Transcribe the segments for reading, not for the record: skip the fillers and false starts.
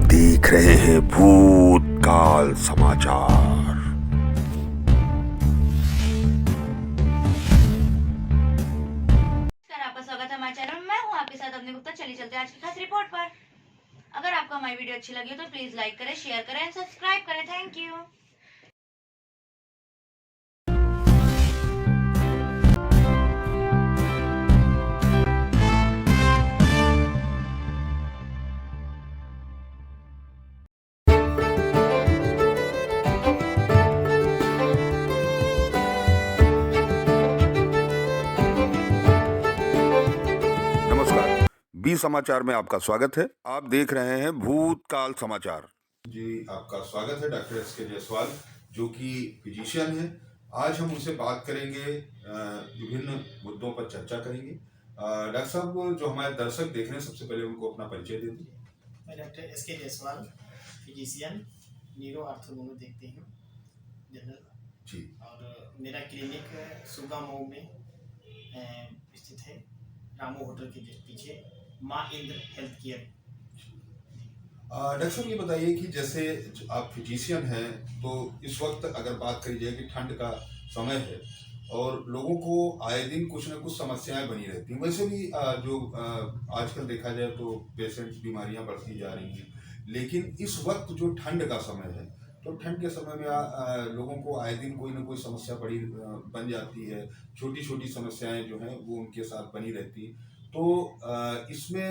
देख रहे हैं भूतकाल समाचार। आपका स्वागत है हमारे चैनल में। मैं हूं आपके साथ अपने गुप्ता। चलिए चलते हैं आज की खास रिपोर्ट पर। अगर आपको हमारी वीडियो अच्छी लगी हो तो प्लीज लाइक करें, शेयर करें एंड सब्सक्राइब करें। Thank you. नमस्कार, बी समाचार में आपका स्वागत है। आप देख रहे हैं भूतकाल समाचार। जी, आपका स्वागत है डॉक्टर एस के जायसवाल, जो कि फिजिशियन हैं। आज हम उनसे बात करेंगे, विभिन्न मुद्दों पर चर्चा करेंगे। डॉक्टर साहब, जो हमारे दर्शक देख रहे हैं, सबसे पहले उनको अपना परिचय दे दें। मैं डॉक्टर एस के जायसवाल, फिजिशियन, न्यूरो आर्थो दोनों देखते हैं जनरल जी। और मेरा क्लिनिक सुगा मऊ में स्थित है, रामो होटल के जस्ट पीछे, माँ इंद्र हेल्थ केयर। डॉक्टर साहब, ये बताइए कि जैसे आप फिजिशियन हैं, तो इस वक्त अगर बात करी जाए कि ठंड का समय है और लोगों को आए दिन कुछ ना कुछ समस्याएं बनी रहती हैं। वैसे भी आजकल देखा जाए तो पेशेंट्स बीमारियां बढ़ती जा रही हैं, लेकिन इस वक्त जो ठंड का समय है, तो ठंड के समय में लोगों को आए दिन कोई ना कोई समस्या बड़ी बन जाती है। छोटी छोटी समस्याएं जो हैं वो उनके साथ बनी रहती हैं। तो इसमें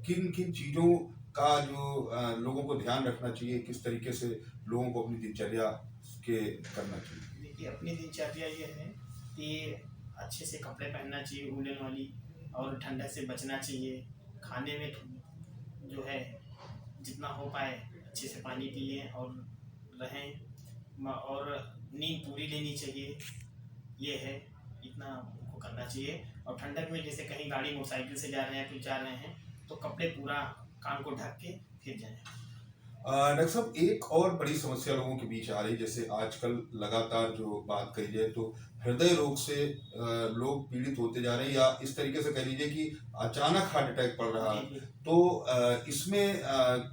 किन किन चीज़ों का जो लोगों को ध्यान रखना चाहिए, किस तरीके से लोगों को अपनी दिनचर्या के करना चाहिए? देखिए, अपनी दिनचर्या ये है कि अच्छे से कपड़े पहनना चाहिए, वूलन वाली, और ठंडक से बचना चाहिए। खाने में जो है जितना हो पाए अच्छे से पानी पिए और रहें, और नींद पूरी लेनी चाहिए। ये है, इतना उनको करना चाहिए। और ठंडक में जैसे कहीं गाड़ी मोटरसाइकिल से जा रहे हैं, कुछ जा रहे हैं, तो कपड़े पूरा कान को ढक के फिर जाएं। डॉक्टर साहब, एक और बड़ी समस्या लोगों के बीच आ रही, जैसे आजकल लगातार जो बात कही जाए तो हृदय रोग से लोग पीड़ित होते जा रहे हैं, या इस तरीके से कह लीजिए कि अचानक हार्ट अटैक पड़ रहा है। तो इसमें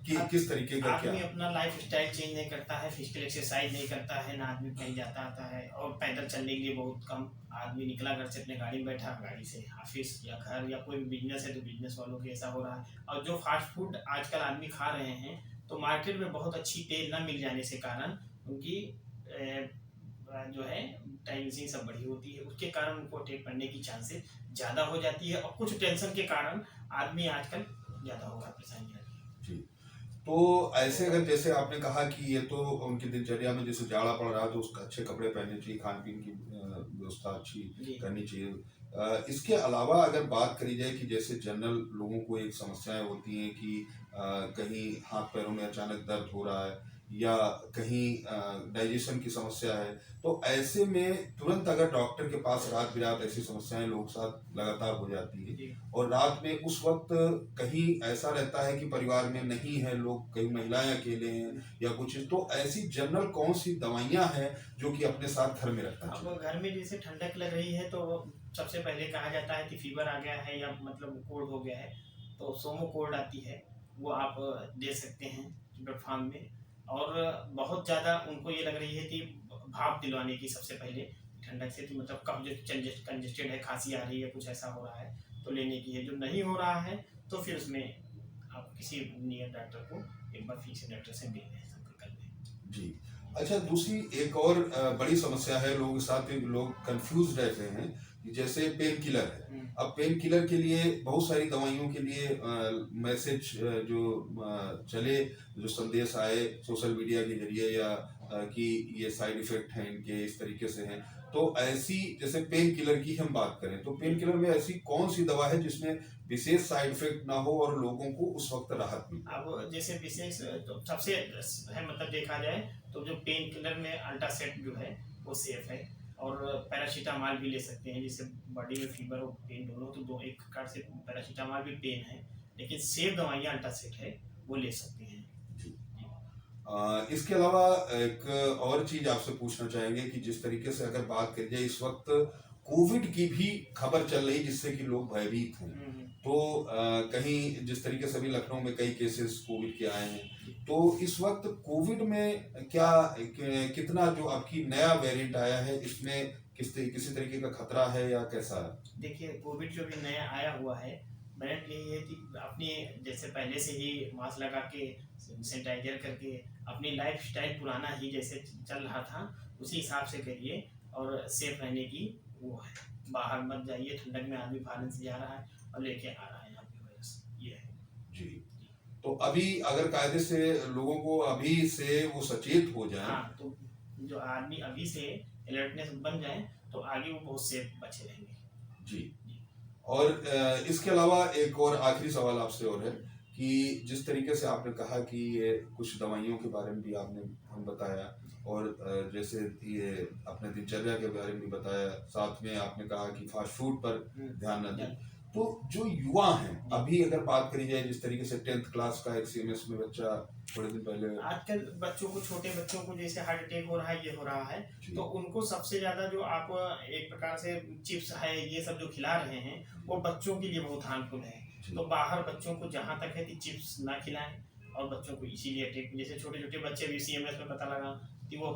किस तरीके का क्या? आदमी अपना लाइफ स्टाइल चेंज नहीं करता है, फिजिकल एक्सरसाइज नहीं करता है ना, आदमी कहीं जाता आता है, और पैदल चलने के लिए बहुत कम आदमी निकला घर से, अपने गाड़ी में बैठा, गाड़ी से ऑफिस या घर, या कोई भी बिजनेस है तो बिजनेस वालों के ऐसा हो रहा है। और जो फास्ट फूड आजकल आदमी खा रहे हैं, तो मार्केट में बहुत अच्छी तेल न मिल जाने से कारण उनकी जो है टाइमिंग सब बढ़ी होती है, उसके कारण उनको अटैक पड़ने की चांसेस ज़्यादा हो जाती है। और कुछ टेंशन के कारण आदमी आजकल ज़्यादा होगा परेशानियाँ। जी। तो ऐसे अगर जैसे आपने कहा कि ये तो उनकी दिनचर्या में जैसे जाड़ा पड़ रहा है तो उसका अच्छे कपड़े पहनने चाहिए, खान पीन की व्यवस्था अच्छी करनी चाहिए। इसके अलावा अगर बात करी जाए कि जैसे जनरल लोगों को एक समस्याएं होती हैं कि कहीं हाथ पैरों में अचानक दर्द हो रहा है, या कहीं डाइजेशन की समस्या है, तो ऐसे में तुरंत अगर डॉक्टर के पास रात बिरात ऐसी समस्याएं लोगों के साथ लगातार हो जाती है, और रात में उस वक्त कहीं ऐसा रहता है कि परिवार में नहीं है लोग, कहीं महिलाएं अकेले हैं या कुछ, तो ऐसी जनरल कौन सी दवाइयां हैं जो कि अपने साथ घर में रखना चाहिए? अब घर में जैसे ठंडक लग रही है तो सबसे पहले कहा जाता है कि फीवर आ गया है या मतलब कोल्ड हो गया है, तो सोमो कोल्ड आती है, वो आप दे सकते हैं प्लेटफॉर्म में। और बहुत ज़्यादा उनको ये लग रही है कि भाप दिलवाने की सबसे पहले ठंडक से, तो मतलब कब जो कंजेस्टेड है, खांसी आ रही है, कुछ ऐसा हो रहा है, तो लेने की है। जो नहीं हो रहा है तो फिर उसमें आप किसी नियर डॉक्टर को एक बार फिर से डॉक्टर से मिल लें, संपर्क कर लें। जी। अच्छा, दूसरी एक और बड़ी समस्या है लोगों के साथ, लोग कंफ्यूज रहते हैं कि जैसे पेन किलर है। अब पेन किलर के लिए बहुत सारी दवाइयों के लिए मैसेज जो चले, जो संदेश आए सोशल मीडिया के जरिए, या कि ये साइड इफेक्ट हैं इनके, इस तरीके से हैं। तो ऐसी जैसे पेन किलर की हम बात करें तो पेन किलर में ऐसी कौन सी दवा है जिसमें विशेष साइड इफेक्ट ना हो और लोगों को उस वक्त राहत मिले? अब जैसे विशेष तो सबसे है, मतलब देखा जाए तो जो पेन किलर में अल्टासेट जो है वो सेफ है। और पैरासीटामॉल भी ले सकते हैं, जैसे बॉडी में फीवर और पेन दोनों, तो दो एक प्रकार से पैरासीटामॉल भी पेन है, लेकिन सेफ दवाइयाँ अल्टासेट है, वो ले सकते हैं। इसके अलावा एक और चीज आपसे पूछना चाहेंगे कि जिस तरीके से अगर बात करी जाए, इस वक्त कोविड की भी खबर चल रही जिससे कि लोग भयभीत हैं। तो कहीं जिस तरीके से अभी लखनऊ में कई केसेस कोविड के आए हैं, तो इस वक्त कोविड में क्या कितना जो आपकी नया वेरिएंट आया है इसमें किसी तरीके का खतरा है या कैसा है? देखिए, कोविड जो भी नया आया हुआ है, मेरिट यही है कि अपनी जैसे पहले से ही मास्क लगा के सैनिटाइजर करके अपनी लाइफ स्टाइल पुराना ही जैसे चल रहा था उसी हिसाब से करिए और सेफ रहने की वो है। बाहर मत जाइए, ठंडक में आदमी फॉरेन से जा रहा है और लेके आ रहा है यहाँ पे वायरस, ये है जी। तो अभी अगर कायदे से लोगों को अभी से वो सचेत हो जाए। हाँ, तो जो आदमी अभी से अलर्टनेस बन जाए तो आगे वो बहुत सेफ बचे रहेंगे। जी। और इसके अलावा एक और आखिरी सवाल आपसे और है कि जिस तरीके से आपने कहा कि ये कुछ दवाइयों के बारे में भी आपने हम बताया और जैसे ये अपने दिनचर्या के बारे में भी बताया, साथ में आपने कहा कि फास्ट फूड पर ध्यान न दें। तो जो युवा हैं, अभी अगर बात करी जाए जिस तरीके से 10th क्लास का एक सीएमएस में बच्चा थोड़े दिन पहले, आजकल बच्चों को, छोटे बच्चों को जैसे हार्ट अटैक हो रहा है, ये हो रहा है, तो उनको सबसे ज्यादा जो आप एक प्रकार से चिप्स है ये सब जो खिला रहे हैं वो बच्चों के लिए बहुत हार्मफुल है। तो बाहर बच्चों को जहाँ तक है कि चिप्स ना खिलाएं और बच्चों को इसीलिए अटैक, जैसे छोटे छोटे बच्चे भी सीएमएस में पता लगा कि वो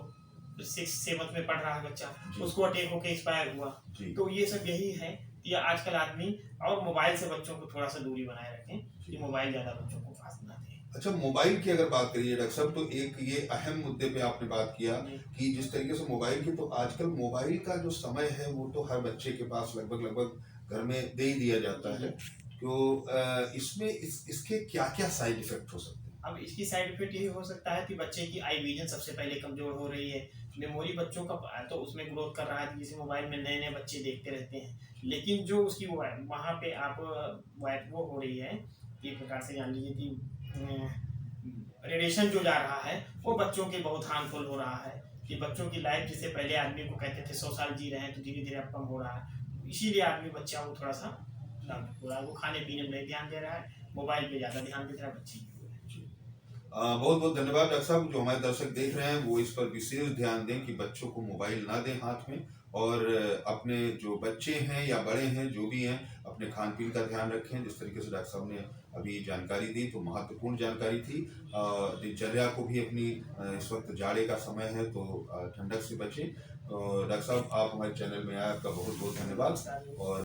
6th-7th में पढ़ रहा है बच्चा, उसको अटैक होकर एक्सपायर हुआ। तो ये सब यही है कि आजकल आदमी और मोबाइल से बच्चों को थोड़ा सा दूरी बनाए रखें कि मोबाइल ज्यादा बच्चों को पास ना दें। अच्छा, मोबाइल की अगर बात करिए डॉक्टर साहब, तो एक ये अहम मुद्दे पे आपने बात किया कि जिस तरीके से मोबाइल की, तो आजकल मोबाइल का जो समय है वो तो हर बच्चे के पास लगभग घर में दे ही दिया जाता है। तो इसमें इसके क्या क्या साइड इफेक्ट हो सकते हैं? अब इसकी साइड इफेक्ट यही हो सकता है कि बच्चे की आई विजन सबसे पहले कमजोर हो रही है, मेमोरी बच्चों का तो उसमें ग्रोथ कर रहा है, जैसे मोबाइल में नए नए बच्चे देखते रहते हैं, लेकिन जो उसकी वहाँ पे आप वो हो रही है, एक प्रकार से जान लीजिए कि रेडिएशन जो जा रहा है वो बच्चों के बहुत हार्मफुल हो रहा है कि बच्चों की लाइफ, जिसे पहले आदमी को कहते थे 100 साल जी रहे हैं, तो धीरे धीरे अब कम हो रहा है। इसीलिए आदमी बच्चा वो थोड़ा सा हो रहा है, वो खाने पीने में नहीं ध्यान दे रहा है, मोबाइल पे ज़्यादा ध्यान दे रहा है बच्चे। बहुत बहुत धन्यवाद डॉक्टर साहब। जो हमारे दर्शक देख रहे हैं वो इस पर विशेष ध्यान दें कि बच्चों को मोबाइल ना दें हाथ में, और अपने जो बच्चे हैं या बड़े हैं जो भी हैं अपने खान पीन का ध्यान रखें। जिस तरीके से डॉक्टर साहब ने अभी जानकारी दी तो महत्वपूर्ण जानकारी थी। दिनचर्या को भी अपनी, इस वक्त जाड़े का समय है तो ठंडक से बचें। तो डॉक्टर साहब, आप हमारे चैनल में आए, आपका बहुत बहुत धन्यवाद। और